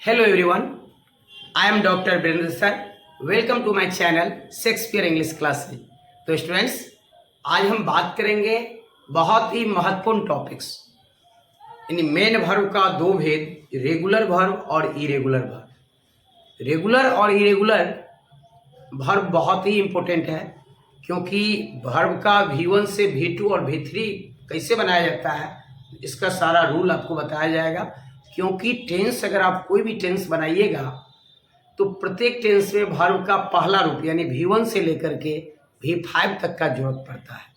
Hello everyone, I am Dr. Birendra sir. Welcome to my channel Shakespeare English classes. तो students, आज हम बात करेंगे बहुत ही महत्वपूर्ण टॉपिक्स यानी मेन वर्ब का दो भेद, रेगुलर वर्ब और इरेगुलर वर्ब। रेगुलर और इरेगुलर वर्ब बहुत ही इम्पोर्टेंट है क्योंकि वर्ब का V1 से V2 और V3 कैसे बनाया जाता है इसका सारा रूल आपको बताया जाएगा। क्योंकि टेंस अगर आप कोई भी टेंस बनाइएगा तो प्रत्येक टेंस में वर्ब का पहला रूप यानी V1 से लेकर के V5 तक का जरूरत पड़ता है।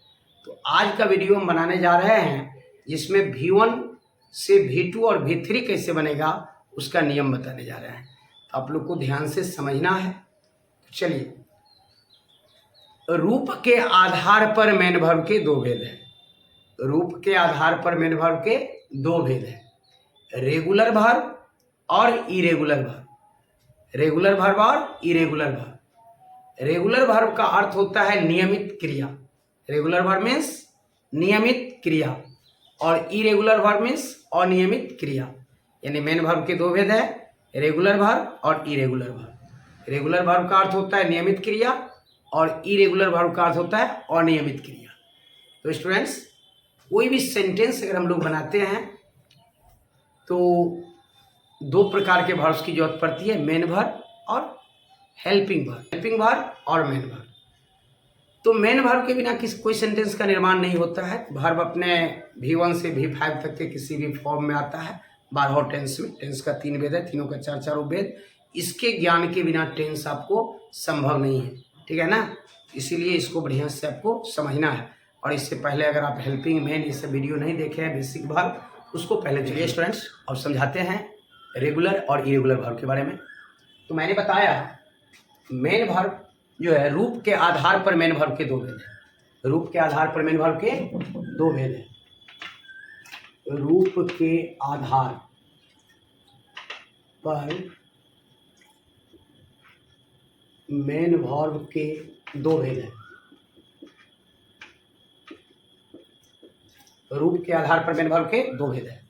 तो आज का वीडियो हम बनाने जा रहे हैं जिसमें V1 से V2 और V3 कैसे बनेगा उसका नियम बताने जा रहे हैं। तो आप लोग को ध्यान से समझना है। तो चलिए, रूप के आधार पर मेन वर्ब के दो भेद हैं। रूप के आधार पर मेन वर्ब के दो भेद हैं, रेगुलर वर्ब और इरेगुलर वर्ब। रेगुलर वर्ब और इरेगुलर वर्ब। रेगुलर वर्ब का अर्थ होता है नियमित क्रिया। रेगुलर वर्ब मीन्स नियमित क्रिया और इरेगुलर वर्ब मीन्स अनियमित क्रिया। यानी मेन वर्ब के दो भेद है, रेगुलर वर्ब और इरेगुलर वर्ब। रेगुलर वर्ब का अर्थ होता है नियमित क्रिया और इरेगुलर वर्ब का अर्थ होता है अनियमित क्रिया। तो स्टूडेंट्स, कोई भी सेंटेंस अगर हम लोग बनाते हैं तो दो प्रकार के वर्ब्स की जरूरत पड़ती है, मेन वर्ब और हेल्पिंग वर्ब। हेल्पिंग वर्ब और मेन वर्ब। तो मेन वर्ब के बिना कोई सेंटेंस का निर्माण नहीं होता है। वर्ब अपने V1 से V5 तक के किसी भी फॉर्म में आता है 12 टेंस में। टेंस का 3 भेद है, तीनों का 4 भेद। इसके ज्ञान के बिना टेंस आपको संभव नहीं है, ठीक है ना। इसीलिए इसको बढ़िया से आपको समझना है। और इससे पहले अगर आप हेल्पिंग, मेन ये सब वीडियो नहीं देखे हैं बेसिक वर्ब, उसको पहले देखिए स्टूडेंट्स। और समझाते हैं रेगुलर और इरेगुलर वर्ब के बारे में। तो मैंने बताया मेन वर्ब जो है रूप के आधार पर मेन वर्ब के दो भेद हैं। रूप के आधार पर मेन वर्ब के दो भेद हैं। रूप के आधार पर मेन वर्ब के दो भेद हैं। रूप के आधार पर मेन वर्ब के दो भेद हैं,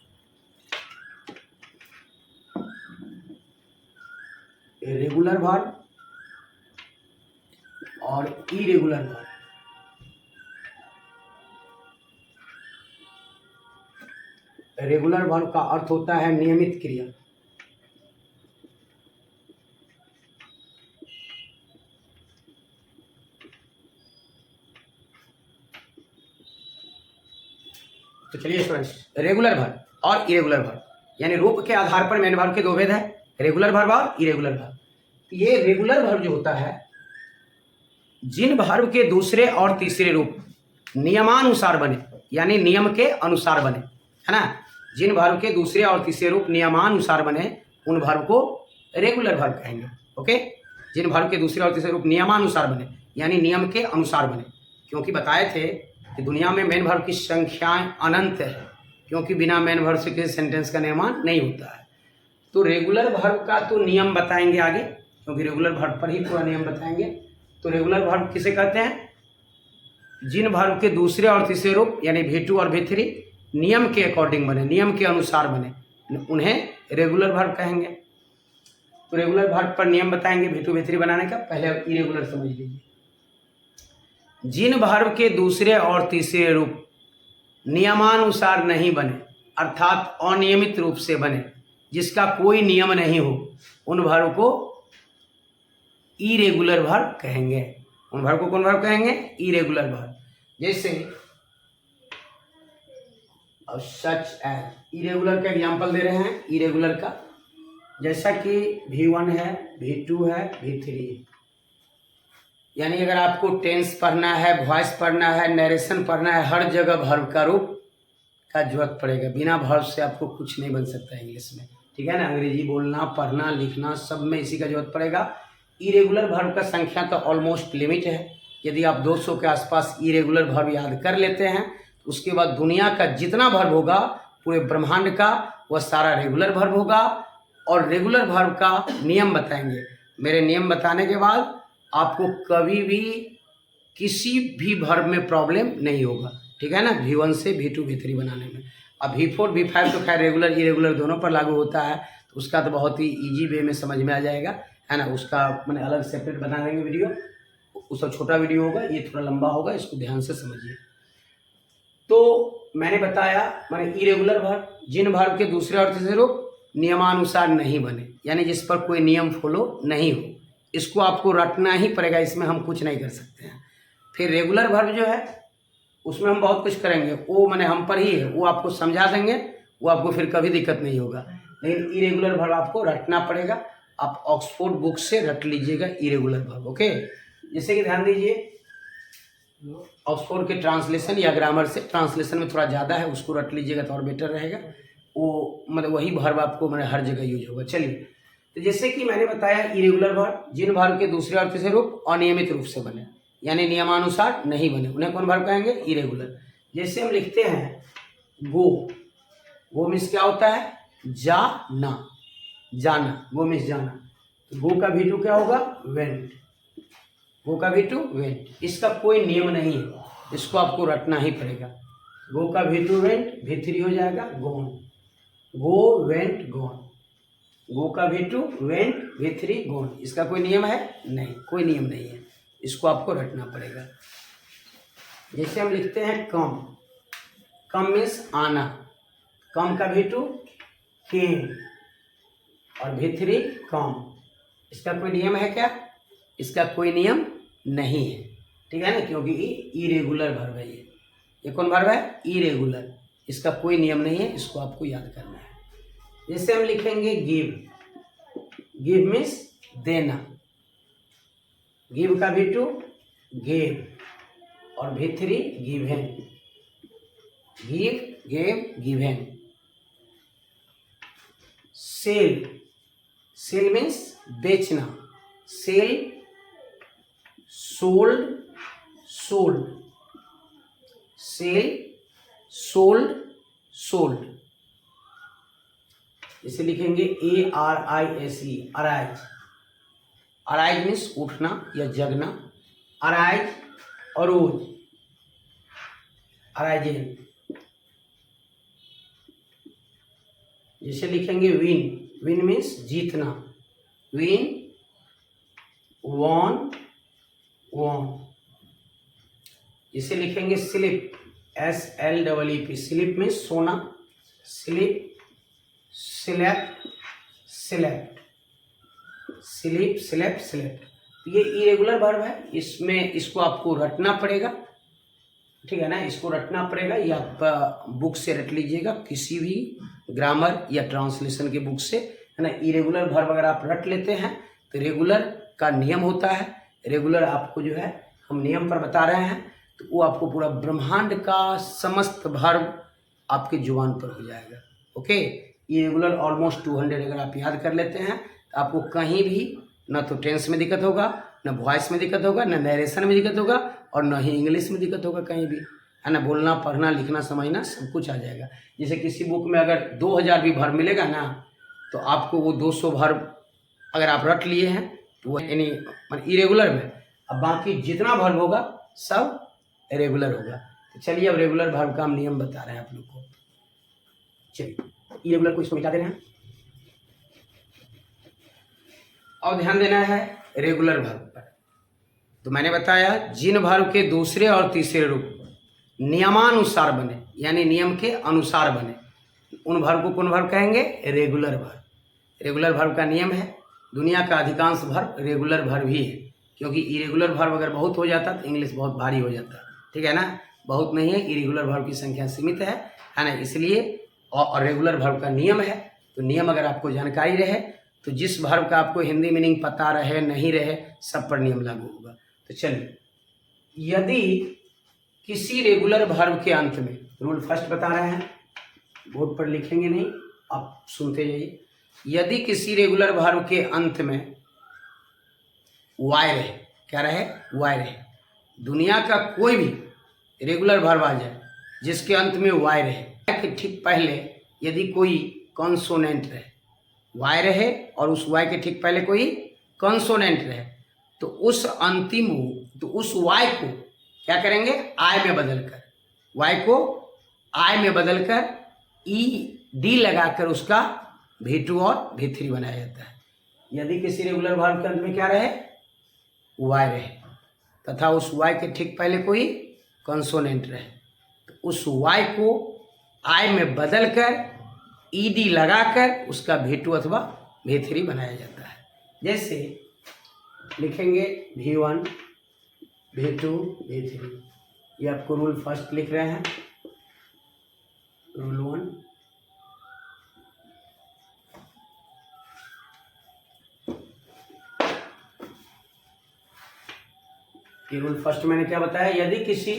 रेगुलर वर्ब और इरेगुलर वर्ब। रेगुलर वर्ब का अर्थ होता है नियमित क्रिया। तो चलिए स्टूडेंट्स, रेगुलर वर्ब और इरेगुलर वर्ब यानी रूप के आधार पर मेन वर्ब के दो भेद है, रेगुलर वर्ब और इरेगुलर वर्ब। ये रेगुलर वर्ब जो होता है, जिन वर्ब के दूसरे और तीसरे रूप नियमानुसार बने, यानी नियम के अनुसार बने, है ना। जिन वर्ब के दूसरे और तीसरे रूप नियमानुसार बने उन वर्ब को रेगुलर वर्ब कहेंगे। ओके, जिन वर्ब के दूसरे और तीसरे रूप नियमानुसार बने यानी नियम के अनुसार बने। क्योंकि बताए थे कि दुनिया में मेन वर्ब की संख्याएं अनंत है, क्योंकि बिना मेन वर्ब से किसी सेंटेंस का निर्माण नहीं होता है। तो रेगुलर वर्ब का तो नियम बताएंगे आगे, क्योंकि रेगुलर वर्ब पर ही पूरा नियम बताएंगे। तो रेगुलर वर्ब किसे कहते हैं? जिन वर्ब के दूसरे और तीसरे रूप यानी V2 और V3 नियम के अकॉर्डिंग बने, नियम के अनुसार बने, उन्हें रेगुलर वर्ब कहेंगे। तो रेगुलर वर्ब पर नियम बताएंगे V2 V3 बनाने का। पहले इरेगुलर समझ लीजिए। जिन वर्ब के दूसरे और तीसरे रूप नियमानुसार नहीं बने अर्थात अनियमित रूप से बने, जिसका कोई नियम नहीं हो, उन वर्ब को इरेगुलर वर्ब कहेंगे। उन वर्ब को कौन वर्ब कहेंगे? Irregular verb. जैसे और सच एज, इरेगुलर का एग्जांपल दे रहे हैं। इरेगुलर का जैसा कि V1 है, V2 है, V3 है। यानी अगर आपको टेंस पढ़ना है, वॉइस पढ़ना है, नरेशन पढ़ना है, हर जगह वर्ब का रूप का जरूरत पड़ेगा। बिना वर्ब से आपको कुछ नहीं बन सकता इंग्लिश में, ठीक है ना। अंग्रेजी बोलना, पढ़ना, लिखना सब में इसी का जरूरत पड़ेगा। इरेगुलर वर्ब का संख्या तो ऑलमोस्ट लिमिट है। यदि आप 200 के आसपास इरेगुलर वर्ब याद कर लेते हैं तो उसके बाद दुनिया का जितना वर्ब होगा पूरे ब्रह्मांड का वह सारा रेगुलर वर्ब होगा। और रेगुलर वर्ब का नियम बताएंगे। मेरे नियम बताने के बाद आपको कभी भी किसी भी वर्ब में प्रॉब्लम नहीं होगा, ठीक है ना। V1 से V2 V3 बनाने में। अब V4 V5 तो खैर रेगुलर इरेगुलर दोनों पर लागू होता है। तो उसका तो बहुत ही ईजी वे में समझ में आ जाएगा, है ना। उसका मैंने अलग सेपरेट बना देंगे वीडियो, उसका छोटा वीडियो होगा, ये थोड़ा लंबा होगा, इसको ध्यान से समझिए। तो मैंने बताया मैंने इरेगुलर वर्ब, जिन वर्ब के दूसरे और तीसरे रूप नियमानुसार नहीं बने, यानी जिस पर कोई नियम फॉलो नहीं हो, इसको आपको रटना ही पड़ेगा, इसमें हम कुछ नहीं कर सकते हैं। फिर रेगुलर वर्ब जो है उसमें हम बहुत कुछ करेंगे, वो मैंने हम पर ही है, वो आपको समझा देंगे, वो आपको फिर कभी दिक्कत नहीं होगा। लेकिन इरेगुलर वर्ब आपको रटना पड़ेगा, आप ऑक्सफोर्ड बुक से रट लीजिएगा इरेगुलर वर्ब, ओके। जैसे कि ध्यान दीजिए, ऑक्सफोर्ड के ट्रांसलेशन या ग्रामर से, ट्रांसलेशन में थोड़ा ज़्यादा है, उसको रट लीजिएगा तो और बेटर रहेगा, वो मतलब वही वर्ब आपको मैंने हर जगह यूज होगा। चलिए, तो जैसे कि मैंने बताया इरेगुलर वर्ब, जिन वर्ब के दूसरे और तीसरे रूप अनियमित रूप से बने, यानी नियमानुसार नहीं बने, उन्हें कौन वर्ब कहेंगे? इरेगुलर। जैसे हम लिखते हैं गो, गो मीन्स क्या होता है? जाना, जाना, गो मीन्स जाना। गो का V2 क्या होगा? वेंट, गो का V2 वेंट। इसका कोई नियम नहीं है, इसको आपको रटना ही पड़ेगा। गो का V2 वेंट, V3 हो जाएगा गोन, गो वेंट गोन। गो का V2 वेंट, V3 गोन। इसका कोई नियम है? नहीं, कोई नियम नहीं है, इसको आपको रटना पड़ेगा। जैसे हम लिखते हैं कम, कम मीन्स आना, कम का V2 केम और V3 कम। इसका कोई नियम है क्या? इसका कोई नियम नहीं है, ठीक है ना, क्योंकि ये इरेगुलर वर्ब है। ये कौन वर्ब है? इरेगुलर। इसका कोई नियम नहीं है, इसको आपको याद करना है। जैसे हम लिखेंगे गिव, गिव मीन्स देना, गिव का V2 गेव और V3 given, give gave given. Sell, sell means बेचना, sell sold, sold, sell sold, sold. इसे लिखेंगे ARISE, अराइज, अराइज मीन्स उठना या जगना, अराइज और रोज, अराइजेन। जैसे लिखेंगे विन, विन मीन्स जीतना, विन वॉन, वॉन। इसे लिखेंगे स्लिप, SLEEP, स्लिप मीन्स सोना, slip, slept, slept, sleep, slept, slept. ये इरेगुलर वर्ब है, इसमें इसको आपको रटना पड़ेगा, ठीक है ना, इसको रटना पड़ेगा। ये आप बुक से रट लीजिएगा, किसी भी ग्रामर या ट्रांसलेशन के बुक से, है ना। इरेगुलर वर्ब अगर आप रट लेते हैं तो रेगुलर का नियम होता है, रेगुलर आपको जो है हम नियम पर बता रहे हैं, तो वो आपको पूरा ब्रह्मांड का समस्त वर्ब आपके जुबान पर हो जाएगा, ओके। इरेगुलर ऑलमोस्ट 200 अगर आप याद कर लेते हैं तो आपको कहीं भी ना तो टेंस में दिक्कत होगा, ना वॉइस में दिक्कत होगा, ना नरेशन में दिक्कत होगा, और ना ही इंग्लिश में दिक्कत होगा कहीं भी, है ना। बोलना, पढ़ना, लिखना, समझना सब कुछ आ जाएगा। जैसे किसी बुक में अगर 2000 भी वर्ब मिलेगा ना, तो आपको वो 200 वर्ब अगर आप रट लिए हैं तो वो यानी इरेगुलर में, अब बाकी जितना वर्ब होगा सब रेगुलर होगा। तो चलिए अब रेगुलर वर्ब का हम नियम बता रहे हैं आप लोग को। चलिए, इरेगुलर को इसको मिटा दे रहे हैं और ध्यान देना है रेगुलर वर्ब पर। तो मैंने बताया जिन वर्ब के दूसरे और तीसरे रूप नियमानुसार बने, यानी नियम के अनुसार बने, उन वर्ब को कौन वर्ब कहेंगे? Regular verb. रेगुलर वर्ब का नियम है, दुनिया का अधिकांश वर्ब रेगुलर वर्ब ही है, क्योंकि इरेगुलर वर्ब अगर बहुत हो जाता तो इंग्लिश बहुत भारी हो जाता, ठीक है ना। बहुत नहीं है, इरेगुलर वर्ब की संख्या सीमित है ना, इसलिए। और रेगुलर वर्ब का नियम है, तो नियम अगर आपको जानकारी रहे तो जिस वर्ब का आपको हिंदी मीनिंग पता रहे नहीं रहे, सब पर नियम लागू होगा। तो चलिए, यदि किसी रेगुलर वर्ब के अंत में, रूल फर्स्ट बता रहे हैं, बोर्ड पर लिखेंगे नहीं, आप सुनते जाइए। यदि किसी रेगुलर वर्ब के अंत में वाई रहे, क्या रहे? वाई रहे। दुनिया का कोई भी रेगुलर वर्ब आ जाए जिसके अंत में वाई रहे, के ठीक पहले यदि कोई कॉन्सोनेंट रहे, वाई रहे और उस वाई के ठीक पहले कोई कॉन्सोनेंट रहे, तो उस अंतिम, तो उस वाई को क्या करेंगे? आई में बदलकर, वाई को आई में बदलकर ED लगाकर उसका V2 और V3 बनाया जाता है। यदि किसी रेगुलर भार्व के अंत में क्या रहे, Y रहे तथा उस Y के ठीक पहले कोई कंसोनेंट रहे, तो उस Y को I में बदलकर ED लगाकर उसका V2 अथवा V3 बनाया जाता है। जैसे लिखेंगे V1, V2, V3, ये आपको रूल फर्स्ट लिख रहे हैं, रूल 1। ये रूल फर्स्ट मैंने क्या बताया, यदि किसी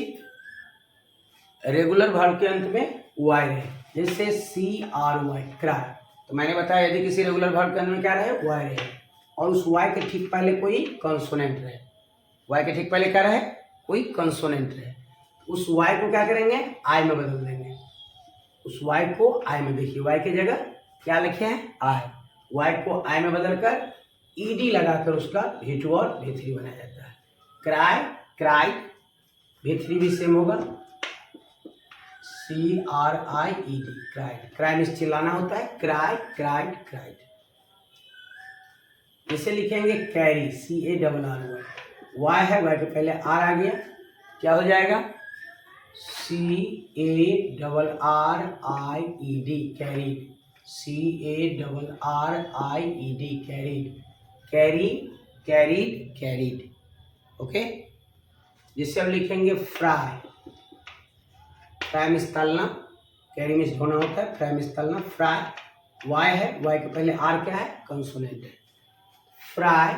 रेगुलर भार्व के अंत में Y रहे, जैसे CRY क्राई, तो मैंने बताया यदि किसी रेगुलर भार्व के अंत में क्या रहे, Y रहे और उस Y के ठीक पहले कोई कंसोनेंट रहे, Y के ठीक पहले क्या रहे, कोई कंसोनेंट रहे, उस Y को क्या करेंगे, I में बदल देंगे। उस Y को I में, देखिए Y की जगह क्या लिखे हैं, I, Y को I में बदलकर ED लगाकर उसका V2 और V3 बनाया जाता है। क्राई, क्राई, V3 भी सेम होगा, CRIED, क्राइड, क्राई में चिल्लाना होता है, क्राई, क्राइड, क्राइड। इसे लिखेंगे कैरी, CARRY, Y है, Y के पहले R आ गया, क्या हो जाएगा, CARRIED, carried, CARRIED, carried, carry, carried, carried, okay. जिससे हम लिखेंगे फ्राई, फ्राई में तलना, कैरी में धोना होता है, फ्राई में तलना, फ्राई, Y है, Y के पहले R क्या है, कंसोनेंट है, फ्राई,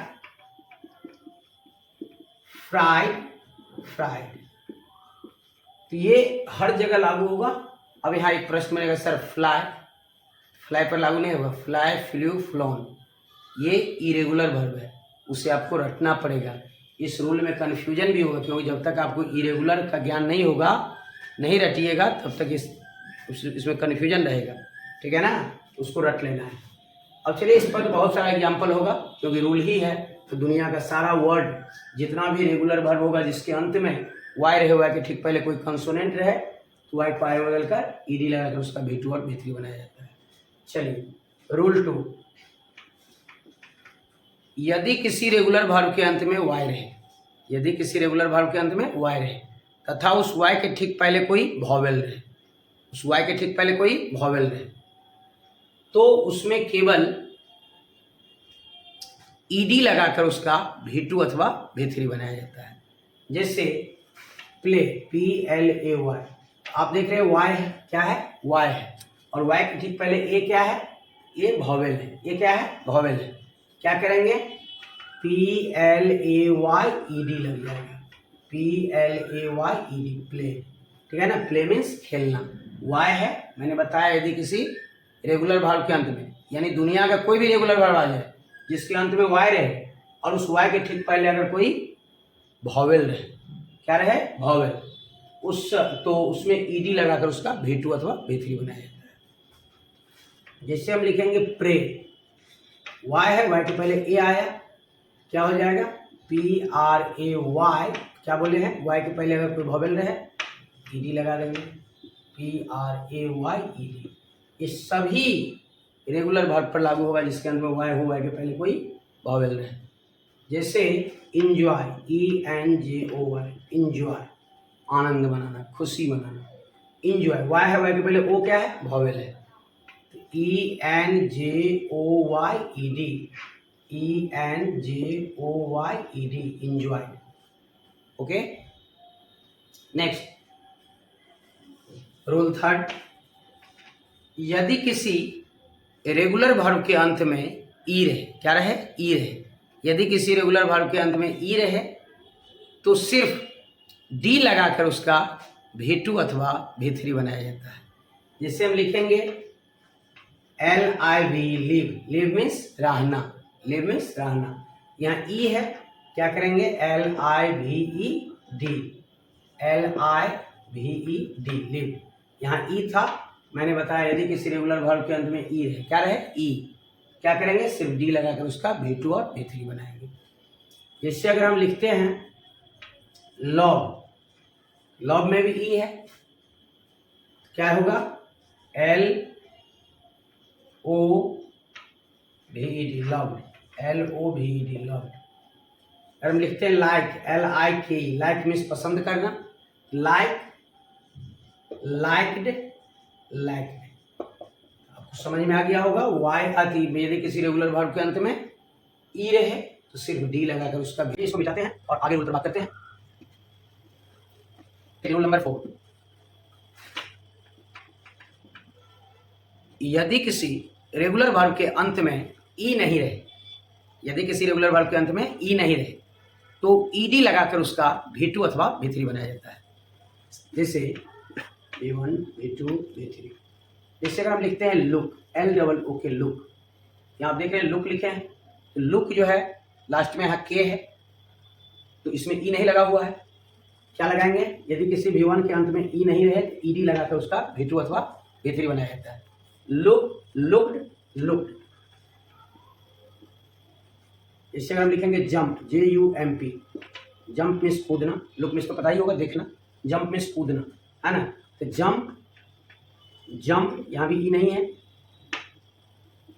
फ्राइड, फ्राइड। तो ये हर जगह लागू होगा। अब यहाँ एक प्रश्न मिलेगा, सर फ्लाई, फ्लाई पर लागू नहीं होगा, फ्लाई, फ्लू, फ्लोन, ये इरेगुलर वर्ब है, उसे आपको रटना पड़ेगा। इस रूल में कन्फ्यूजन भी होगा, क्योंकि जब तक आपको इरेगुलर का ज्ञान नहीं होगा, नहीं रटिएगा, तब तक इसमें कन्फ्यूजन रहेगा, ठीक है ना, उसको रट लेना है। अब चलिए, इस पर तो बहुत सारा एग्जाम्पल होगा, क्योंकि रूल ही है, तो दुनिया का सारा वर्ड जितना भी रेगुलर वर्ब होगा जिसके अंत में Y रहे, Y के ठीक पहले कोई कंसोनेंट रहे, तो Y को I बदल कर ED लगाकर उसका V2 और V3 बनाया जाता है। चलिए, रूल 2, यदि किसी रेगुलर वर्ब के अंत में Y रहे, यदि किसी रेगुलर वर्ब के अंत में Y रहे तथा उस Y के ठीक पहले कोई वॉवेल रहे, उस Y के ठीक पहले कोई वॉवेल रहे, तो उसमें केवल ED लगाकर उसका V2 अथवा V3 बनाया जाता है। जैसे प्ले, PLAY, आप देख रहे हैं Y है, क्या है, Y है, और Y के ठीक पहले A क्या है, ये वॉवेल है, ये क्या है, वॉवेल है, क्या करेंगे, PLAYED लग जाएगा, PLAYED, प्ले, ठीक है ना, प्ले मीन्स खेलना। Y है, मैंने बताया यदि किसी रेगुलर वर्ब के अंत में, यानी दुनिया का कोई भी रेगुलर वर्ब आ जाए जिसके अंत में Y रहे और उस Y के ठीक पहले अगर कोई वॉवेल रहे, क्या रहे, वॉवेल, तो उसमें ED लगाकर उसका V2 अथवा V3 बनाया जाता है। जैसे हम लिखेंगे प्रे, Y है, Y के पहले A आया, क्या हो जाएगा, PRAY, क्या बोले हैं, Y के पहले अगर कोई वॉवेल रहे ED लगा देंगे, PRAYED। ये सभी रेगुलर वर्ब पर लागू होगा जिसके अंत में Y हो, Y के पहले कोई वॉवेल रहे। जैसे इंजॉय, ENJOY, इंजॉय, आनंद मनाना, खुशी मनाना, इंजॉय, Y है, Y के पहले O क्या है, वॉवेल है, ENJOYED, enjoy, okay. Next, rule 3, यदि किसी रेगुलर वर्ब के अंत में ई रहे, क्या रहे, ई रहे, यदि किसी रेगुलर वर्ब के अंत में ई रहे तो सिर्फ डी लगाकर उसका V2 अथवा V3 बनाया जाता है। जिससे हम लिखेंगे LIV, लिव, लिव मीन्स रहना, लिव मीन्स रहना, यहाँ ई है, क्या करेंगे, LIVED, LIVED, लिव, यहाँ ई था, मैंने बताया यदि किसी रेगुलर वर्ब के अंत में ई रहे, क्या रहे, ई, क्या करेंगे, सिर्फ डी लगाकर उसका V2 और V3 बनाएंगे। जिससे अगर हम लिखते हैं लॉब, लॉब में भी ई है, क्या होगा, LOVE, VED loved, LOVED loved. अगर हम लिखते हैं लाइक, LIKE, लाइक मीन्स पसंद करना, लाइक, लाइक्ड, लाइक्ड। आपको समझ में आ गया होगा। वाई आती यदि किसी रेगुलर वर्ब के अंत में ई रहे तो सिर्फ डी लगाकर उसका भी इसको मिटाते हैं और आगे रूल पर बात करते हैं। रूल नंबर 4, यदि किसी रेगुलर वर्ब के अंत में ई नहीं रहे, यदि किसी रेगुलर वर्ब के अंत में ई नहीं रहे तो ईडी लगाकर उसका V2 अथवा V3 बनाया जाता है। जैसे V1, V2, V3। जैसे अगर हम लिखते हैं लुक, LOOK लुक, यहाँ आप देख रहे हैं लुक लिखे हैं, तो लुक जो है लास्ट में यहाँ के है तो इसमें ई नहीं लगा हुआ है, क्या लगाएंगे? यदि किसी V1 के अंत में ई नहीं रहे तो ईडी लगाकर उसका V2 अथवा V3 बनाया जाता है। Look, looked, looked. इससे अगर हम लिखेंगे जंप, JUMP, जंप मीन्स कूदना, लुक मीन्स तो पता ही होगा देखना, जंप मीन्स कूदना, है ना। तो जंप, जंप, यहाँ भी ई नहीं है,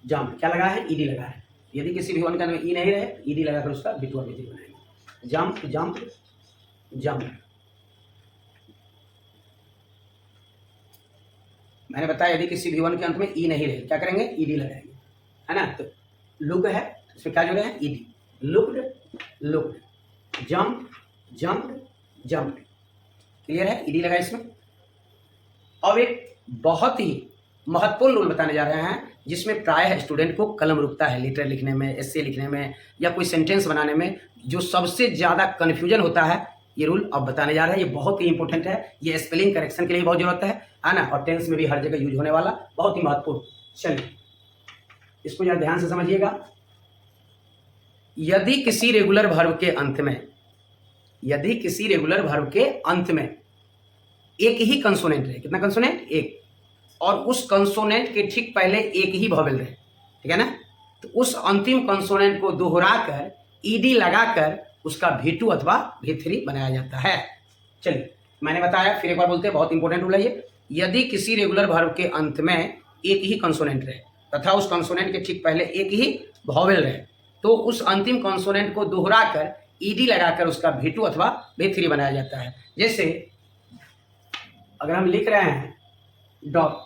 जंप क्या लगा है? ईडी लगा है। यदि किसी V1 के अंदर ई नहीं रहे ईडी लगाकर उसका V2 और V3 बनाएंगे। Jump, jump, jump. मैंने बताया यदि किसी V1 के अंत में ई नहीं रहे क्या करेंगे? ईडी लगाएंगे, है ना। तो लुक है इसमें क्या जुड़े हैं? ED. Looked, looked. Jump, jump, jump. Clear है? ईडी लगा इसमें। अब एक बहुत ही महत्वपूर्ण रूल बताने जा रहे हैं जिसमें प्रायः स्टूडेंट को कलम रुकता है लेटर लिखने में, एस्से लिखने में या कोई सेंटेंस बनाने में, जो सबसे ज़्यादा कन्फ्यूजन होता है। ये रूल अब बताने जा रहे हैं, ये बहुत ही इंपॉर्टेंट है, ये स्पेलिंग करेक्शन के लिए बहुत जरूरत है ना, और टेंस में भी हर जगह यूज होने वाला बहुत ही महत्वपूर्ण। चलिए इसको जरा ध्यान से समझिएगा। यदि किसी रेगुलर वर्ब के अंत में, यदि किसी रेगुलर वर्ब के अंत में एक ही कंसोनेंट रहे, कितना कंसोनेंट? एक, और उस कंसोनेंट के ठीक पहले एक ही वॉवेल रहे, ठीक है ना, तो उस अंतिम कंसोनेंट को दोहराकर ईडी लगाकर उसका V2 अथवा V3 बनाया जाता है। चलिए मैंने बताया, फिर एक बार बोलते हैं, बहुत इंपॉर्टेंट रूल है ये। यदि किसी रेगुलर वर्ब के अंत में एक ही कंसोनेंट रहे तथा उस कंसोनेंट के ठीक पहले एक ही वॉवेल रहे तो उस अंतिम कंसोनेंट को दोहराकर ईडी लगाकर उसका V2 अथवा V3 बनाया जाता है। जैसे अगर हम लिख रहे हैं डॉप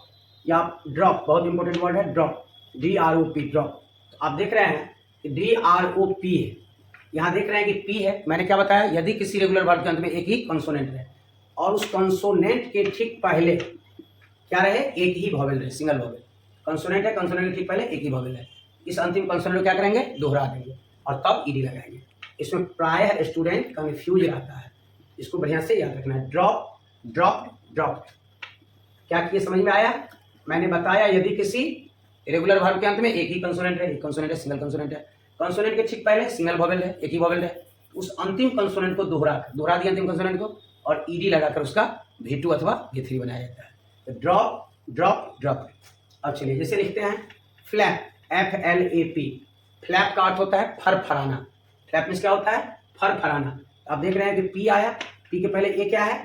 या ड्रॉप, बहुत इंपॉर्टेंट वर्ड है ड्रॉप, DROP, ड्रॉप। तो आप देख रहे हैं कि DROP है, यहाँ देख रहे हैं कि P है। मैंने क्या बताया? यदि किसी रेगुलर वर्ब के अंत में एक ही कंसोनेंट रहे और उस कंसोनेंट के ठीक पहले क्या रहे? एक ही वॉवेल रहे, सिंगल वॉवेल। कंसोनेंट है, कंसोनेंट के ठीक पहले एक ही वॉवेल है, इस अंतिम कंसोनेंट को क्या करेंगे? दोहरा देंगे और तब ईडी लगाएंगे। इसमें प्रायः स्टूडेंट कंफ्यूज रहता है, इसको बढ़िया से याद रखना है। Drop, drop, drop. क्या किए? समझ में आया? मैंने बताया यदि किसी रेगुलर वर्ब के अंत में एक ही कंसोनेंट है, एक कंसोनेंट है, सिंगल कंसोनेंट है, कंसोनेंट के ठीक पहले सिंगल वॉवेल है, एक ही वॉवेल है, उस अंतिम कंसोनेंट को दोहरा दिया अंतिम कंसोनेंट को और ईडी लगाकर उसका V2 अथवा V3 बनाया जाता है। तो ड्रॉप, ड्रॉप, ड्रॉप। अब चलिए जैसे लिखते हैं फ्लैप, FLAP। फ्लैप का अर्थ होता है फरफराना। फ्लैप मीन्स क्या होता है? फरफराना। आप देख रहे हैं कि P आया, P के पहले ए क्या है?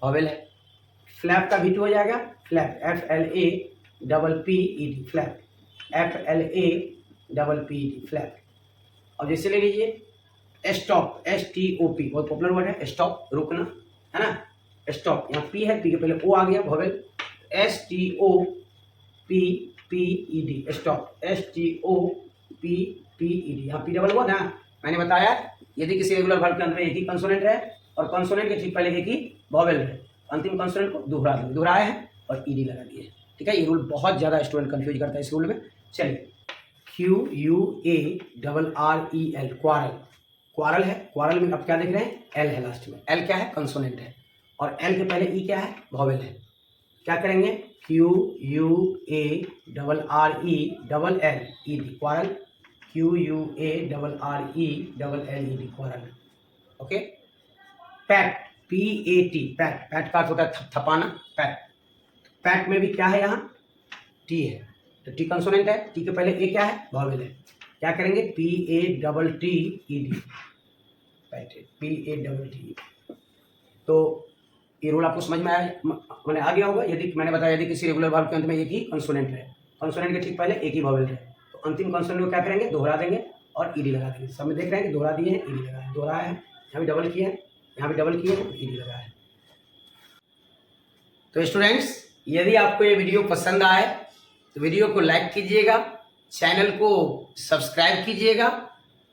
वॉवेल है। फ्लैप का V2 हो जाएगा flap, FLAPPED, flap, FLAPPED, flap. और जैसे ले लीजिए स्टॉप, STOP, बहुत पॉपुलर वर्ड है, स्टॉप, रुकना, है ना। स्टॉप, यहाँ P है, P के पहले O आ गया, वॉवेल, STOPPED, स्टॉप, STOPPED, यहाँ P डबल हुआ ना। मैंने बताया यदि किसी रेगुलर वर्ब के अंत में एक ही कंसोनेंट है और कंसोनेंट के ठीक पहले एक ही वॉवेल है, अंतिम कंसोनेंट को दोहराए हैं और ईडी लगा दिए, ठीक है। ये रूल बहुत ज़्यादा स्टूडेंट कंफ्यूज करता है इस रूल में। चलिए QUARREL, क्वारल, क्वारल है, क्वारल में अब क्या देख रहे हैं? L है लास्ट में, L क्या है? कंसोनेंट है, और L के पहले E क्या है? वॉवेल है। क्या करेंगे? QUARRELLED, quarrel, QUARRELLED, quarrel, okay. PAT, PAT, PAT, PAT का अर्थ होता है थपाना, पैट। पैट में भी क्या है? यहाँ T है, तो T कंसोनेंट है, T के पहले A क्या है? वॉवेल है। क्या करेंगे? PATTED, पैटेड, PATTED। तो ये रूल आपको समझ में आया, मैंने आ गया होगा। यदि मैंने बताया यदि किसी रेगुलर वर्ब के अंत में एक ही कंसोनेंट है, कंसोनेंट के ठीक पहले एक ही वॉवेल है, तो तो अंतिम कॉन्सोनेंट को क्या करेंगे, दोहरा देंगे और ईडी लगा देंगे। सब में देख रहे हैं कि दोहरा दिए हैं, ईडी लगा है, दोहरा है, यहाँ भी डबल किए हैं, यहाँ भी डबल किए हैं, ईडी लगा है। तो स्टूडेंट्स, यदि आपको ये वीडियो पसंद आए तो वीडियो को लाइक कीजिएगा, चैनल को सब्सक्राइब कीजिएगा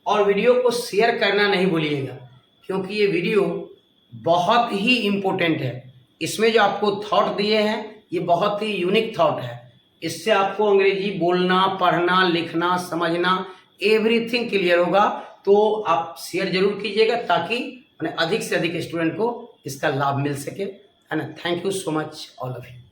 और वीडियो को शेयर करना नहीं भूलिएगा, क्योंकि ये वीडियो बहुत ही इम्पोर्टेंट है। इसमें जो आपको थॉट दिए हैं ये बहुत ही यूनिक थॉट है। इससे आपको अंग्रेजी बोलना, पढ़ना, लिखना, समझना एवरीथिंग क्लियर होगा। तो आप शेयर जरूर कीजिएगा ताकि अधिक से अधिक स्टूडेंट को इसका लाभ मिल सके, है ना। Thank you so much all of you.